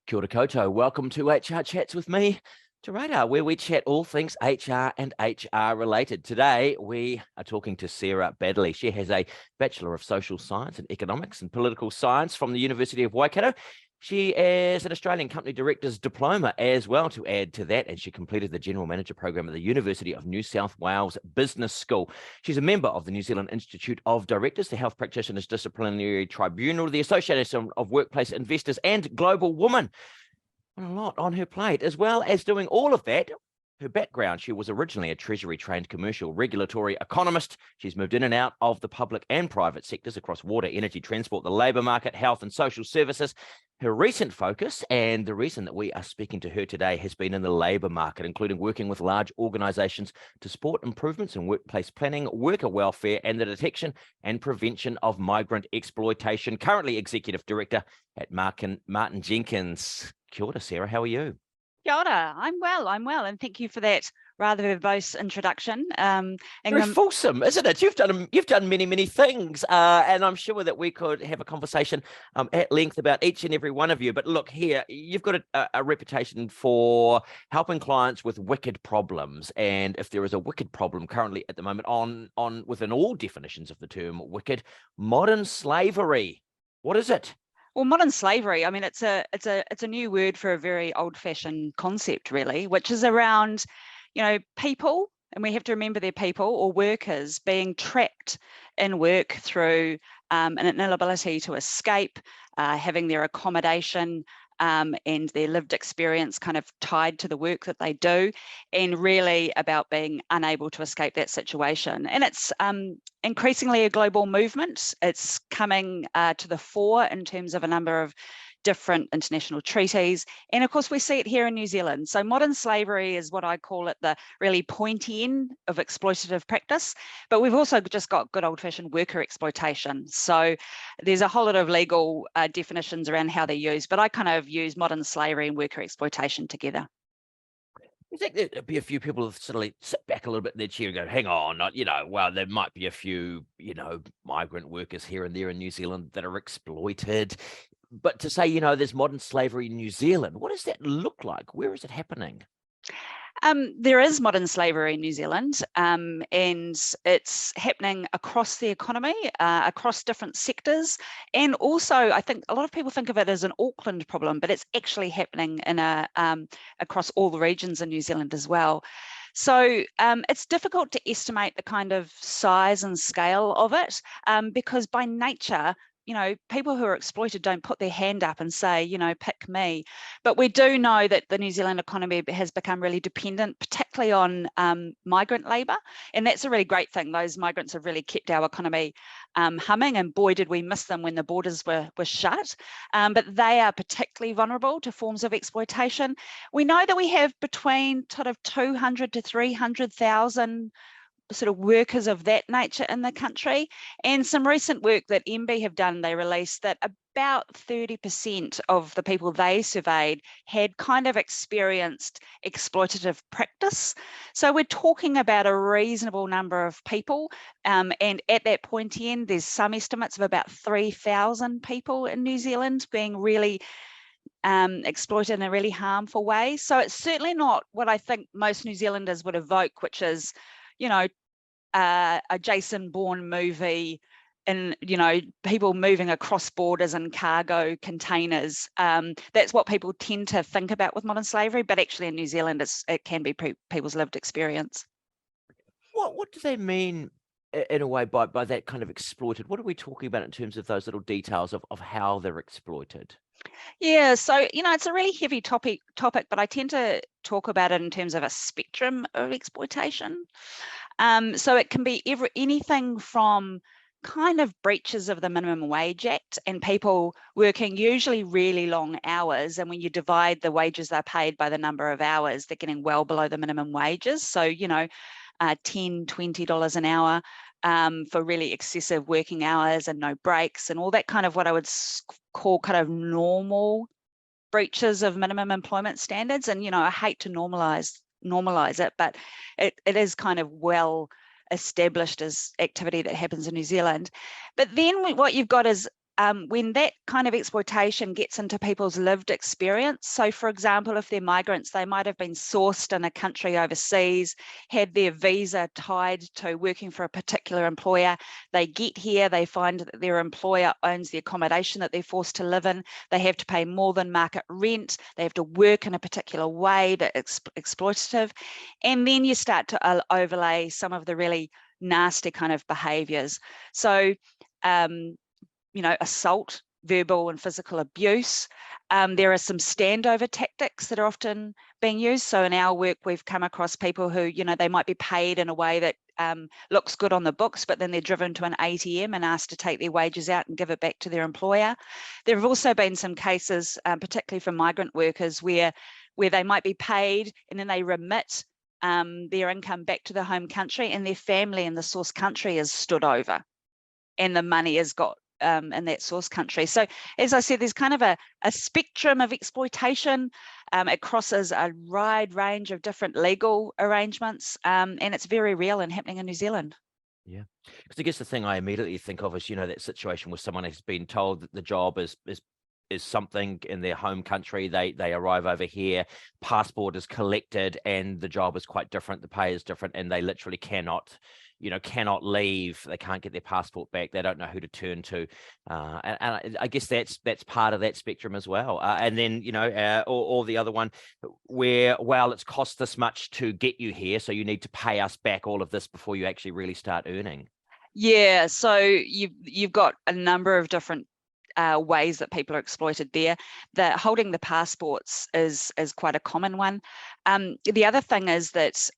Kia ora koutou. Welcome to HR Chats with me, to Radar, where we chat all things HR and HR related. Today, we are talking to Sarah Baddeley. She has a Bachelor of Social Science and Economics and Political Science from the University of Waikato. She has an Australian Company Director's Diploma as well to add to that, and she completed the General Manager Program at the University of New South Wales Business School. She's a member of the New Zealand Institute of Directors, the Health Practitioners Disciplinary Tribunal, the Association of Workplace Investors, and Global Woman. A lot on her plate. As well as doing all of that, her background, she was originally a Treasury-trained commercial regulatory economist. She's moved in and out of the public and private sectors across water, energy, transport, the labour market, health and social services. Her recent focus, and the reason that we are speaking to her today, has been in the labour market, including working with large organisations to support improvements in workplace planning, worker welfare, and the detection and prevention of migrant exploitation. Currently Executive Director at MartinJenkins. Kia ora, Sarah, how are you? Kia ora, I'm well, and thank you for that rather verbose introduction. Very fulsome, isn't it? You've done many things, and I'm sure that we could have a conversation at length about each and every one of you. But look here, you've got a reputation for helping clients with wicked problems, and if there is a wicked problem currently at the moment on within all definitions of the term wicked, modern slavery. What is it? Well, modern slavery, I mean, it's a new word for a very old-fashioned concept, really, which is around, people, and we have to remember they're people or workers being trapped in work through an inability to escape, having their accommodation and their lived experience kind of tied to the work that they do, and really about being unable to escape that situation. And it's increasingly a global movement. It's coming to the fore in terms of a number of different international treaties. And of course, we see it here in New Zealand. So modern slavery is what I call it, the really pointy end of exploitative practice. But we've also just got good old-fashioned worker exploitation. So there's a whole lot of legal definitions around how they're used, but I kind of use modern slavery and worker exploitation together. I think there'd be a few people who suddenly sit back a little bit in their chair and go, hang on, well, there might be a few, migrant workers here and there in New Zealand that are exploited. But to say, there's modern slavery in New Zealand, what does that look like? Where is it happening? There is modern slavery in New Zealand, and it's happening across the economy, across different sectors. And also, I think a lot of people think of it as an Auckland problem, but it's actually happening in across all the regions in New Zealand as well. So it's difficult to estimate the kind of size and scale of it, because by nature, people who are exploited don't put their hand up and say, pick me. But we do know that the New Zealand economy has become really dependent, particularly on migrant labour. And that's a really great thing. Those migrants have really kept our economy humming. And boy, did we miss them when the borders were shut. But they are particularly vulnerable to forms of exploitation. We know that we have between sort of 200 to 300,000 sort of workers of that nature in the country. And some recent work that MB have done, they released that about 30% of the people they surveyed had kind of experienced exploitative practice. So we're talking about a reasonable number of people. And at that pointy end, there's some estimates of about 3,000 people in New Zealand being really exploited in a really harmful way. So it's certainly not what I think most New Zealanders would evoke, which is, a Jason Bourne movie and, people moving across borders in cargo containers. That's what people tend to think about with modern slavery, but actually in New Zealand, it can be people's lived experience. What do they mean in a way by that kind of exploited? What are we talking about in terms of those little details of how they're exploited? Yeah, so, it's a really heavy topic, but I tend to talk about it in terms of a spectrum of exploitation. So it can be anything from kind of breaches of the Minimum Wage Act and people working usually really long hours. And when you divide the wages they're paid by the number of hours, they're getting well below the minimum wages. So, $10, $20 an hour for really excessive working hours and no breaks and all that kind of what I would call kind of normal breaches of minimum employment standards. And, I hate to normalize it, but it is kind of well established as activity that happens in New Zealand. But then what you've got is when that kind of exploitation gets into people's lived experience. So for example, if they're migrants, they might have been sourced in a country overseas, had their visa tied to working for a particular employer. They get here, they find that their employer owns the accommodation that they're forced to live in. They have to pay more than market rent. They have to work in a particular way that's exploitative. And then you start to overlay some of the really nasty kind of behaviors. So, assault, verbal and physical abuse. There are some standover tactics that are often being used. So in our work, we've come across people who, they might be paid in a way that looks good on the books, but then they're driven to an ATM and asked to take their wages out and give it back to their employer. There have also been some cases, particularly for migrant workers, where they might be paid and then they remit their income back to the home country, and their family in the source country is stood over and the money has got in that source country. So as I said, there's kind of a spectrum of exploitation. It crosses a wide range of different legal arrangements, and it's very real and happening in New Zealand. Yeah, because I guess the thing I immediately think of is, that situation where someone has been told that the job is something in their home country. They arrive over here, passport is collected, and the job is quite different. The pay is different, and they literally cannot leave. They can't get their passport back. They don't know who to turn to, and I guess that's part of that spectrum as well. And then or the other one where, well, it's cost this much to get you here, so you need to pay us back all of this before you actually really start earning. Yeah, so you've got a number of different ways that people are exploited there. That holding the passports is quite a common one. The other thing is that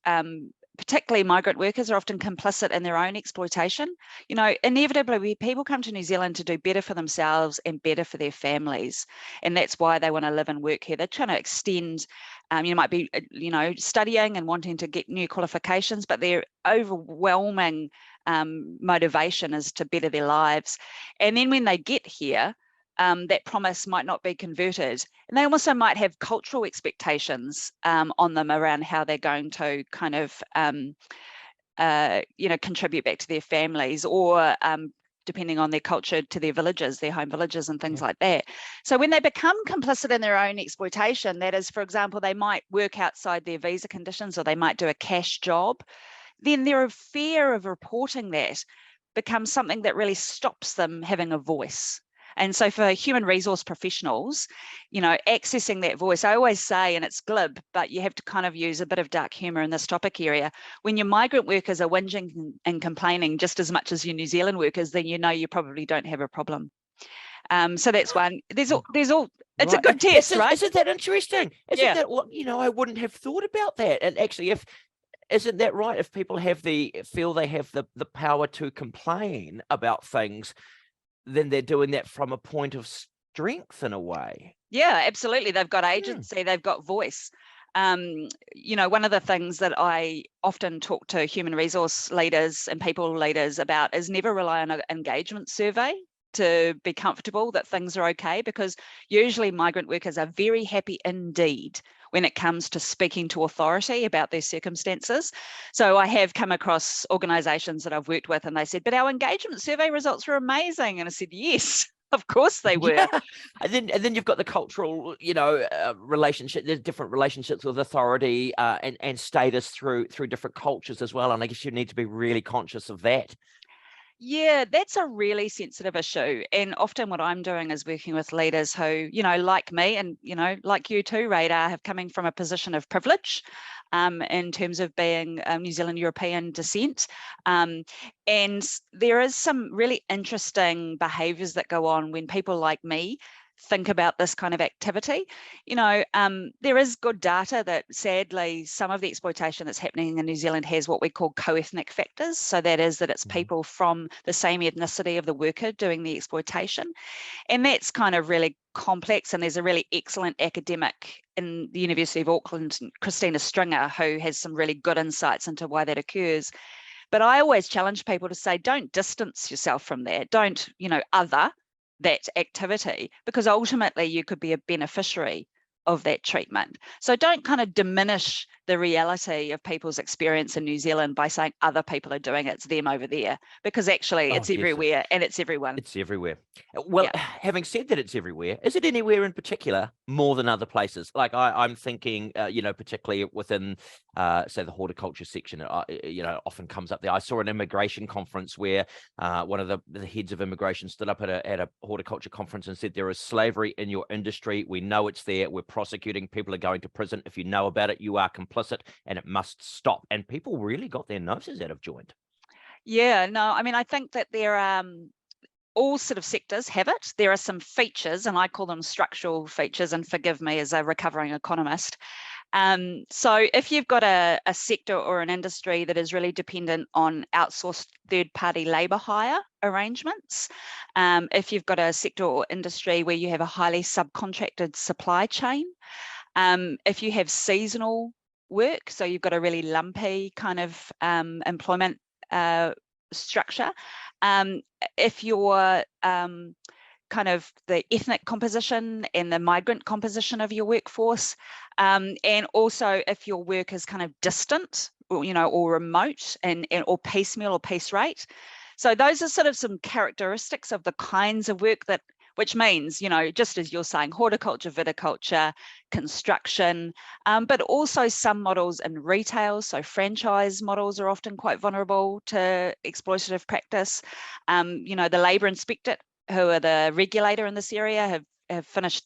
particularly migrant workers are often complicit in their own exploitation. Inevitably people come to New Zealand to do better for themselves and better for their families, and that's why they want to live and work here. They're trying to extend, you might be studying and wanting to get new qualifications, but their overwhelming motivation is to better their lives. And then when they get here, that promise might not be converted. And they also might have cultural expectations on them around how they're going to kind of, contribute back to their families, or depending on their culture, to their villages, their home villages and things like that. So when they become complicit in their own exploitation, that is, for example, they might work outside their visa conditions, or they might do a cash job, then their fear of reporting that becomes something that really stops them having a voice. And so for human resource professionals, accessing that voice, I always say, and it's glib, but you have to kind of use a bit of dark humor in this topic area. When your migrant workers are whinging and complaining just as much as your New Zealand workers, then you probably don't have a problem. So that's one. There's all. It's right. A good test, right? Isn't that interesting? Isn't that what, I wouldn't have thought about that. And actually, isn't that right? If people feel they have the power to complain about things, then they're doing that from a point of strength in a way. Yeah, absolutely. They've got agency, they've got voice. One of the things that I often talk to human resource leaders and people leaders about is never rely on an engagement survey to be comfortable that things are okay, because usually migrant workers are very happy indeed when it comes to speaking to authority about their circumstances. So I have come across organisations that I've worked with, and they said, but our engagement survey results were amazing. And I said, yes, of course they were. Yeah. And then you've got the cultural, relationship. There's different relationships with authority and status through different cultures as well. And I guess you need to be really conscious of that. Yeah, that's a really sensitive issue. And often what I'm doing is working with leaders who, like me and, like you too, Radar, have coming from a position of privilege in terms of being New Zealand European descent. And there is some really interesting behaviours that go on when people like me think about this kind of activity. There is good data that sadly some of the exploitation that's happening in New Zealand has what we call co-ethnic factors. So that is that it's people from the same ethnicity of the worker doing the exploitation. And that's kind of really complex. And there's a really excellent academic in the University of Auckland, Christina Stringer, who has some really good insights into why that occurs. But I always challenge people to say, don't distance yourself from that. Don't, other that activity, because ultimately you could be a beneficiary of that treatment. So don't kind of diminish the reality of people's experience in New Zealand by saying other people are doing it, it's them over there, because actually it's everywhere and it's everyone. It's everywhere. Well, having said that it's everywhere, is it anywhere in particular more than other places? Like I'm thinking, particularly within, say, the horticulture section, often comes up there. I saw an immigration conference where one of the heads of immigration stood up at a horticulture conference and said, there is slavery in your industry. We know it's there. We're prosecuting. People are going to prison. If you know about it, you are complicit and it must stop. And people really got their noses out of joint. Yeah, no, I mean, I think that there are all sort of sectors have it. There are some features, and I call them structural features, and forgive me as a recovering economist. So if you've got a sector or an industry that is really dependent on outsourced third-party labour hire arrangements, if you've got a sector or industry where you have a highly subcontracted supply chain, if you have seasonal work, so you've got a really lumpy kind of employment structure, if you're kind of the ethnic composition and the migrant composition of your workforce, and also if your work is kind of distant or remote and or piecemeal or piece rate. So those are sort of some characteristics of the kinds of work that, which means, just as you're saying, horticulture, viticulture, construction, but also some models in retail. So franchise models are often quite vulnerable to exploitative practice. The labour inspectorate, who are the regulator in this area, have finished,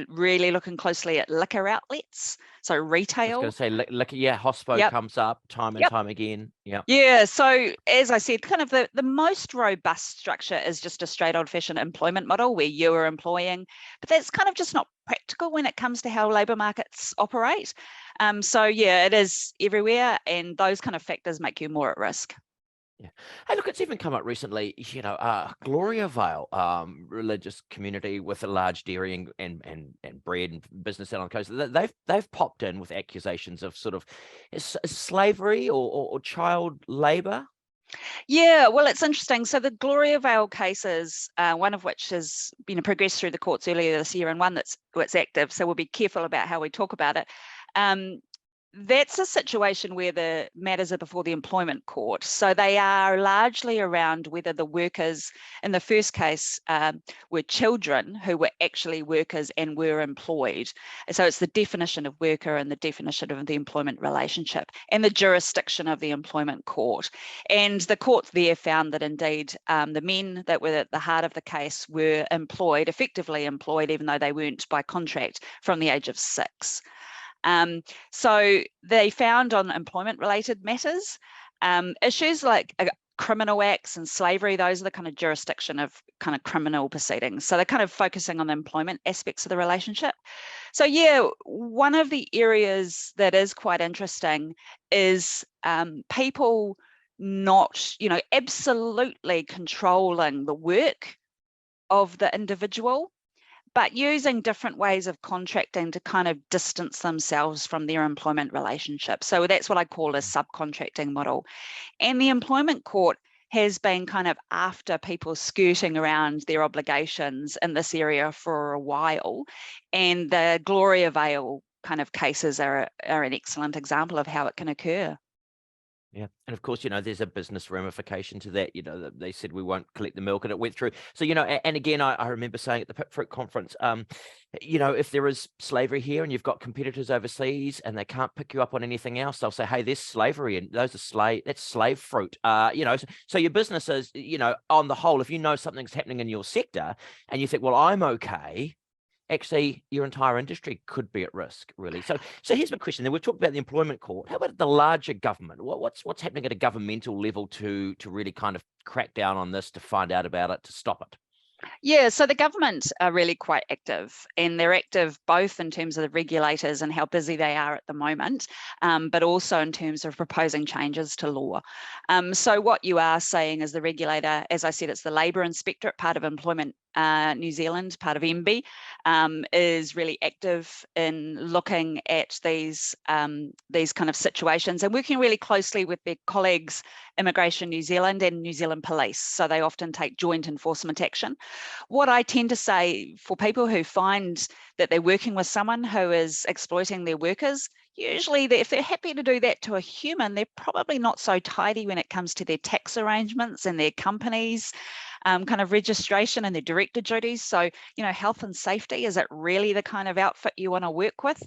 really looking closely at liquor outlets. So retail. I was going to say, liquor, hospo comes up time and time again. Yeah. So as I said, kind of the most robust structure is just a straight old-fashioned employment model where you are employing, but that's kind of just not practical when it comes to how labour markets operate. So yeah, it is everywhere, and those kind of factors make you more at risk. Yeah. Hey, look, it's even come up recently, Gloria, Vale, religious community with a large dairy and bread and business out on the coast. They've popped in with accusations of sort of slavery or child labour. Yeah, well, it's interesting. So the Gloria Vale cases, one of which has progressed through the courts earlier this year, and one that's active. So we'll be careful about how we talk about it. That's a situation where the matters are before the employment court. So they are largely around whether the workers in the first case were children who were actually workers and were employed. So it's the definition of worker and the definition of the employment relationship and the jurisdiction of the employment court. And the court there found that indeed the men that were at the heart of the case were effectively employed, even though they weren't by contract, from the age of 6. So they found on employment-related matters, issues like criminal acts and slavery, those are the kind of jurisdiction of kind of criminal proceedings. So they're kind of focusing on the employment aspects of the relationship. So yeah, one of the areas that is quite interesting is people not, absolutely controlling the work of the individual, but using different ways of contracting to kind of distance themselves from their employment relationship. So that's what I call a subcontracting model. And the employment court has been kind of after people skirting around their obligations in this area for a while. And the Gloria Vale kind of cases are an excellent example of how it can occur. Yeah. And of course, there's a business ramification to that. They said we won't collect the milk and it went through. So, and again, I remember saying at the Pipfruit conference, if there is slavery here and you've got competitors overseas and they can't pick you up on anything else, they'll say, hey, there's slavery and that's slave fruit. So your business is, on the whole, if you know something's happening in your sector and you think, well, I'm okay, actually your entire industry could be at risk, really. So here's my question. Then we've talked about the employment court. How about the larger government? What's happening at a governmental level to really kind of crack down on this, to find out about it, to stop it? Yeah, so the government are really quite active, and they're active both in terms of the regulators and how busy they are at the moment, but also in terms of proposing changes to law. So what you are saying is the regulator, as I said, it's the labour inspectorate, part of employment New Zealand, part of MB, is really active in looking at these kind of situations and working really closely with their colleagues, Immigration New Zealand and New Zealand Police. So they often take joint enforcement action. What I tend to say for people who find that they're working with someone who is exploiting their workers, usually if they're happy to do that to a human, they're probably not so tidy when it comes to their tax arrangements and their companies kind of registration and their director duties. So, health and safety, is it really the kind of outfit you want to work with?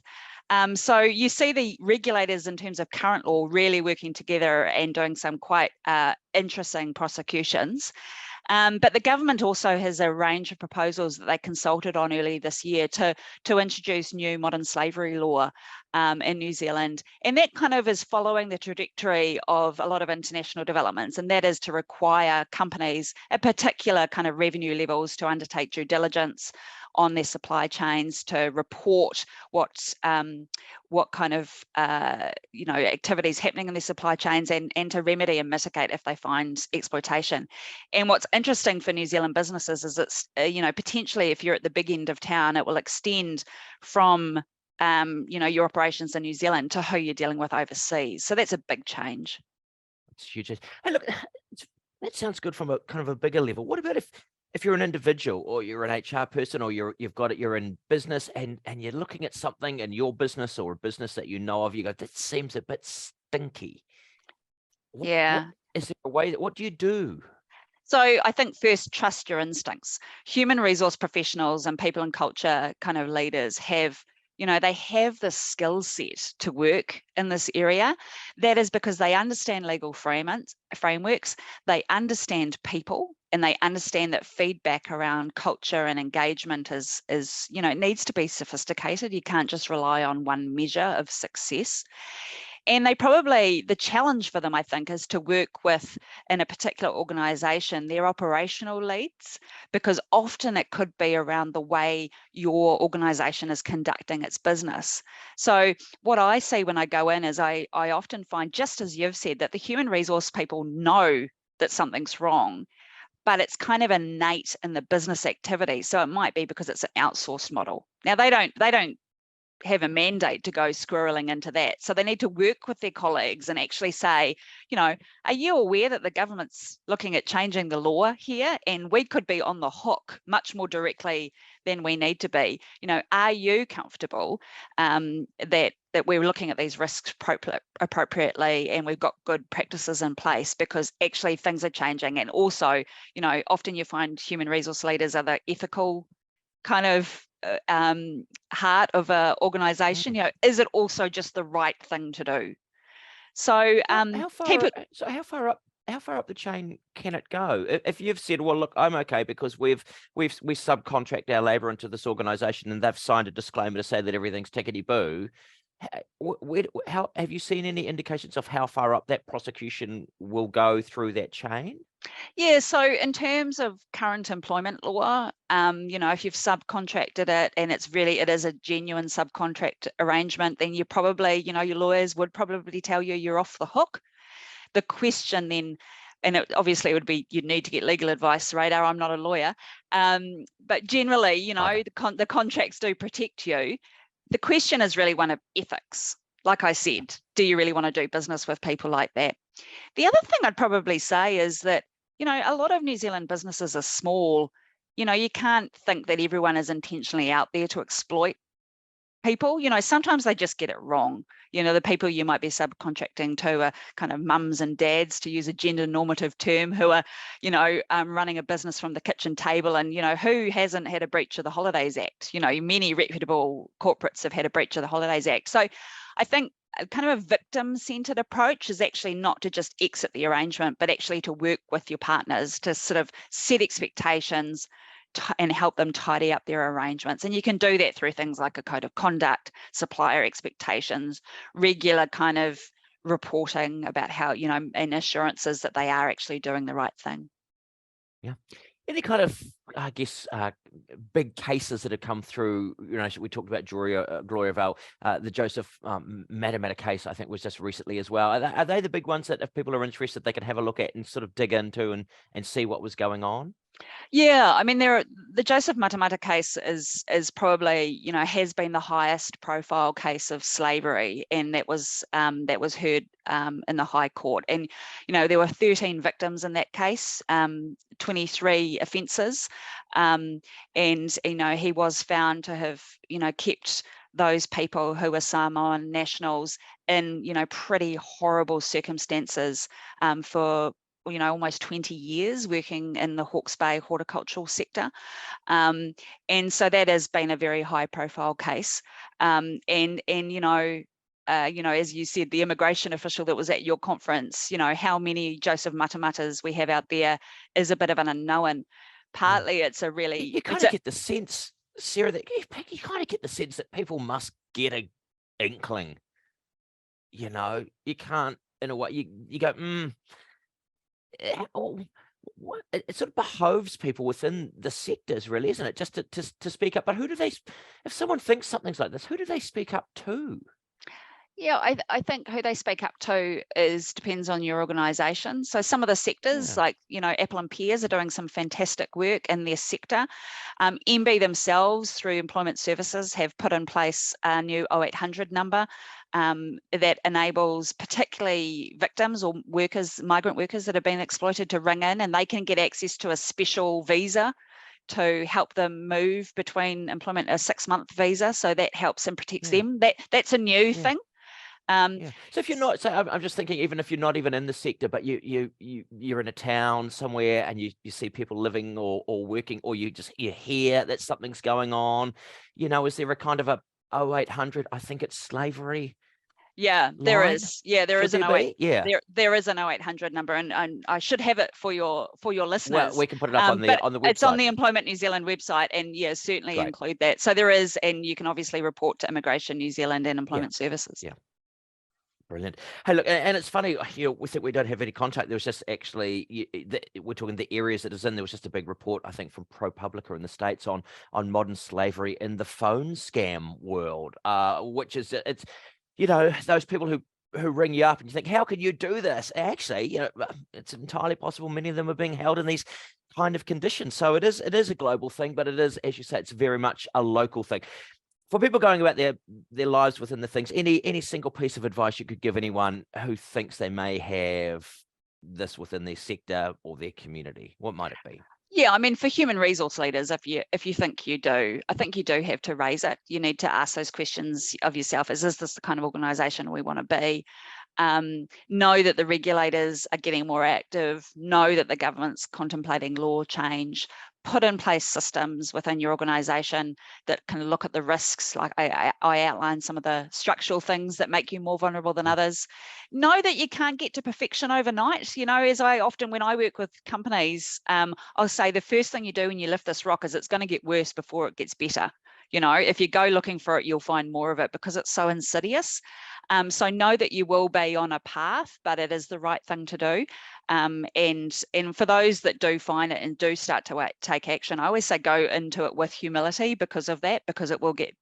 So you see the regulators in terms of current law really working together and doing some quite interesting prosecutions. But the government also has a range of proposals that they consulted on early this year to introduce new modern slavery law in New Zealand. And that kind of is following the trajectory of a lot of international developments, and that is to require companies at particular kind of revenue levels to undertake due diligence on their supply chains, to report what kind of activities happening in their supply chains, and to remedy and mitigate if they find exploitation. And what's interesting for New Zealand businesses is it's potentially, if you're at the big end of town, it will extend from your operations in New Zealand to who you're dealing with overseas. So that's a big change. It's huge. Hey, look, that sounds good from a kind of a bigger level. What about if you're an individual, or you're an HR person, or you're in business, and you're looking at something in your business or a business that you know of, you go, that seems a bit stinky. Is there a way what do you do? So I think first, trust your instincts. Human resource professionals and people and culture kind of leaders have, they have the skill set to work in this area. That is because they understand legal frameworks, they understand people, and they understand that feedback around culture and engagement is needs to be sophisticated. You can't just rely on one measure of success. And the challenge for them, I think, is to work with, in a particular organisation, their operational leads, because often it could be around the way your organisation is conducting its business. So what I see when I go in is I often find, just as you've said, that the human resource people know that something's wrong, but it's kind of innate in the business activity. So it might be because it's an outsourced model. Now they don't have a mandate to go squirreling into that. So they need to work with their colleagues and actually say, are you aware that the government's looking at changing the law here, and we could be on the hook much more directly than we need to be? Are you comfortable that we're looking at these risks appropriately, and we've got good practices in place, because actually things are changing? And also, often you find human resource leaders are the ethical kind of heart of an organization. Is it also just the right thing to do? So how far up the chain can it go? If you've said, well, look, I'm okay because we subcontract our labor into this organization, and they've signed a disclaimer to say that everything's tickety-boo, how have you seen any indications of how far up that prosecution will go through that chain? Yeah, so in terms of current employment law, if you've subcontracted it and it is a genuine subcontract arrangement, then you probably, your lawyers would probably tell you you're off the hook. The question then, and obviously it would be, you'd need to get legal advice, Radar. I'm not a lawyer, but generally, the contracts do protect you. The question is really one of ethics. Like I said, do you really want to do business with people like that? The other thing I'd probably say is that, a lot of New Zealand businesses are small. You can't think that everyone is intentionally out there to exploit people. Sometimes they just get it wrong. The people you might be subcontracting to are kind of mums and dads, to use a gender normative term, who are, running a business from the kitchen table. And, who hasn't had a breach of the Holidays Act? Many reputable corporates have had a breach of the Holidays Act. So I think kind of a victim-centered approach is actually not to just exit the arrangement, but actually to work with your partners to sort of set expectations and help them tidy up their arrangements. And you can do that through things like a code of conduct, supplier expectations, regular kind of reporting about how, and assurances that they are actually doing the right thing. Yeah. Any kind of, I guess, big cases that have come through, we talked about Gloria Vale, the Joseph Matamata case, I think, was just recently as well. Are they the big ones that if people are interested, they can have a look at and sort of dig into and see what was going on? Yeah, I mean, the Joseph Matamata case is probably, has been the highest profile case of slavery, and that was heard in the High Court. And there were 13 victims in that case, 23 offences, and he was found to have kept those people who were Samoan nationals in pretty horrible circumstances for almost 20 years working in the Hawke's Bay horticultural sector. And so that has been a very high profile case. And as you said, the immigration official that was at your conference, how many Joseph Matamatas we have out there is a bit of an unknown. Partly it's a really... You kind of get the sense, Sarah, that you kind of get the sense that people must get a inkling. You can't, in a way, you go, it sort of behoves people within the sectors, really, isn't it, just to speak up? But who do they, if someone thinks something's like this, who do they speak up to? Yeah, I think who they speak up to depends on your organisation. So some of the sectors, like Apple and Pears, are doing some fantastic work in their sector. MB themselves, through Employment Services, have put in place a new 0800 number that enables particularly victims or workers, migrant workers that have been exploited, to ring in, and they can get access to a special visa to help them move between employment, a 6-month visa. So that helps and protects them. That's a new thing. So if you're not, so I'm just thinking, even if you're not even in the sector, but you're in a town somewhere and you see people living or working, or you hear that something's going on, is there a kind of a 0800? I think it's slavery. Yeah, there is. Yeah, there is an 08. Yeah, there is an 0800 number, and I should have it for your listeners. Well, we can put it up on the website. It's on the Employment New Zealand website, and certainly include that. So there is, and you can obviously report to Immigration New Zealand and Employment Services. Yeah. Brilliant. Hey, look, and it's funny, we think we don't have any contact. There was just actually, we're talking the areas that it's in. There was just a big report, I think, from ProPublica in the States on modern slavery in the phone scam world, which is, it's, those people who ring you up and you think, how can you do this? Actually, it's entirely possible many of them are being held in these kind of conditions. So it is a global thing, but it is, as you say, it's very much a local thing. For people going about their lives within the things, any single piece of advice you could give anyone who thinks they may have this within their sector or their community, what might it be? Yeah, I mean, for human resource leaders, if you think you do, I think you do have to raise it. You need to ask those questions of yourself. Is this the kind of organisation we want to be? Know that the regulators are getting more active. Know that the government's contemplating law change. Put in place systems within your organisation that can look at the risks. Like I outlined some of the structural things that make you more vulnerable than others. Know that you can't get to perfection overnight. As I often, when I work with companies, I'll say the first thing you do when you lift this rock is it's going to get worse before it gets better. If you go looking for it, you'll find more of it because it's so insidious. So know that you will be on a path, but it is the right thing to do. And for those that do find it and do start to take action, I always say go into it with humility because of that, because it will get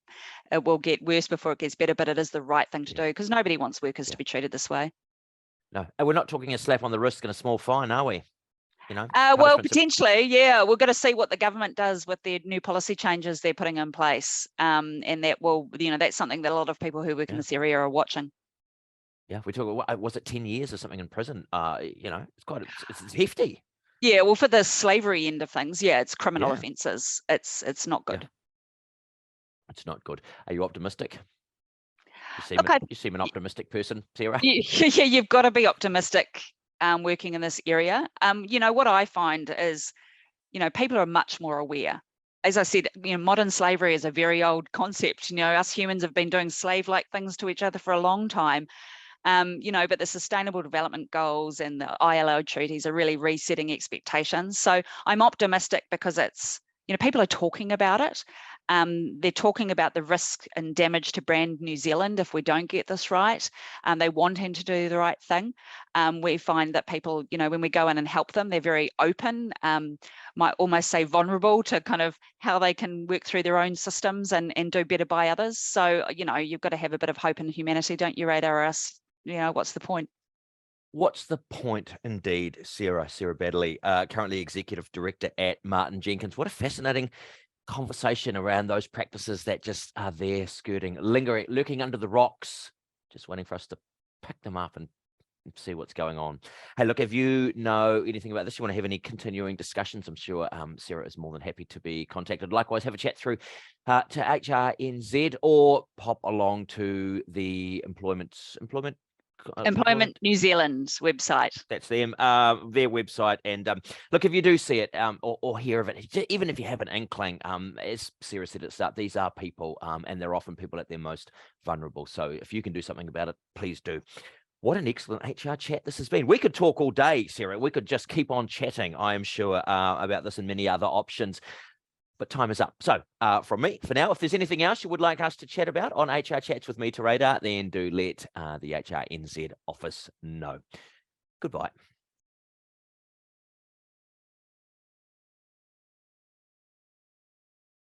worse before it gets better, but it is the right thing to do because nobody wants workers to be treated this way. No, and we're not talking a slap on the wrist and a small fine, are we? Well, potentially, yeah. We're going to see what the government does with their new policy changes they're putting in place, and that will, that's something that a lot of people who work in this area are watching. Yeah, we talk. Was it 10 years or something in prison? It's hefty. Yeah, well, for the slavery end of things, it's criminal offences. It's not good. Yeah. It's not good. Are you optimistic? You seem an optimistic person, Sarah. Yeah, you've got to be optimistic. Working in this area, what I find is, people are much more aware. As I said, modern slavery is a very old concept. Us humans have been doing slave-like things to each other for a long time. But the Sustainable Development Goals and the ILO treaties are really resetting expectations. So I'm optimistic because it's, people are talking about it. They're talking about the risk and damage to brand New Zealand if we don't get this right. They wanting to do the right thing. We find that people, when we go in and help them, they're very open, might almost say vulnerable to kind of how they can work through their own systems and do better by others. So, you've got to have a bit of hope and humanity, don't you, Radar? Or else, what's the point? What's the point indeed, Sarah Baddeley, currently Executive Director at MartinJenkins. What a fascinating conversation around those practices that just are there skirting, lingering, lurking under the rocks, just waiting for us to pick them up and see what's going on. Hey, look, if you know anything about this, you want to have any continuing discussions, I'm sure Sarah is more than happy to be contacted. Likewise, have a chat through to HRNZ or pop along to the Employment New Zealand's website. That's them, their website. And look, if you do see it or hear of it, even if you have an inkling, as Sarah said at the start, these are people and they're often people at their most vulnerable. So if you can do something about it, please do. What an excellent HR chat this has been. We could talk all day, Sarah. We could just keep on chatting, I am sure, about this and many other options. But time is up. So from me, for now, if there's anything else you would like us to chat about on HR Chats with me to Radar, then do let the HRNZ office know. Goodbye.